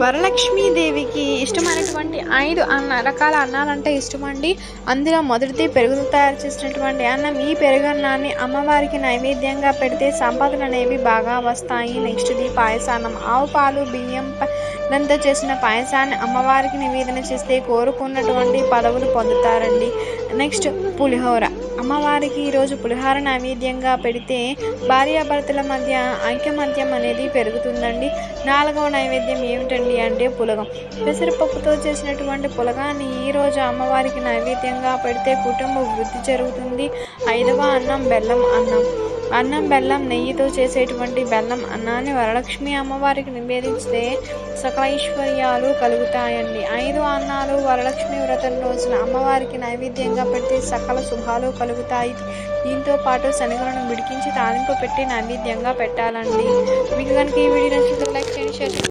వరలక్ష్మీదేవికి ఇష్టమైనటువంటి 5 రకాల అన్నాలంటే ఇష్టమండి. అందులో మొదటిది పెరుగుతో తయారు చేసినటువంటి అన్నం. ఈ పెరుగన్నాన్ని అమ్మవారికి నైవేద్యంగా పెడితే సంపదలనేవి బాగా వస్తాయి. నెక్స్ట్‌ది పాయసాన్నం. ఆవు పాలు, బియ్యం, బెల్లంతో చేసిన పాయసాన్ని అమ్మవారికి నివేదన చేస్తే కోరుకున్నటువంటి పదవులు పొందుతారండి. నెక్స్ట్ పులిహోర. అమ్మవారికి ఈరోజు పులిహోర నైవేద్యంగా పెడితే భార్యాభర్తల మధ్య ఐకమత్యం అనేది పెరుగుతుందండి. 4వ నైవేద్యం ఏమిటండి అంటే పులగం. పెసరపప్పుతో చేసినటువంటి పులగాన్ని ఈరోజు అమ్మవారికి నైవేద్యంగా పెడితే కుటుంబ వృద్ధి జరుగుతుంది. 5వ అన్నం బెల్లం అన్నం. అన్నం బెల్లం నెయ్యితో చేసేటువంటి బెల్లం అన్నాన్ని వరలక్ష్మి అమ్మవారికి నివేదిస్తే సకల ఐశ్వర్యాలు కలుగుతాయండి. 5 అన్నాలు వరలక్ష్మి వ్రతం రోజున అమ్మవారికి నైవేద్యంగా పెడితే సకల శుభాలు కలుగుతాయి. దీంతో పాటు శనగలను విడికించి తాలింపు పెట్టి నైవేద్యంగా పెట్టాలండి. మీకు కనుక ఈ వీడియో నచ్చితే లైక్ చేయండి, షేర్ చేయండి.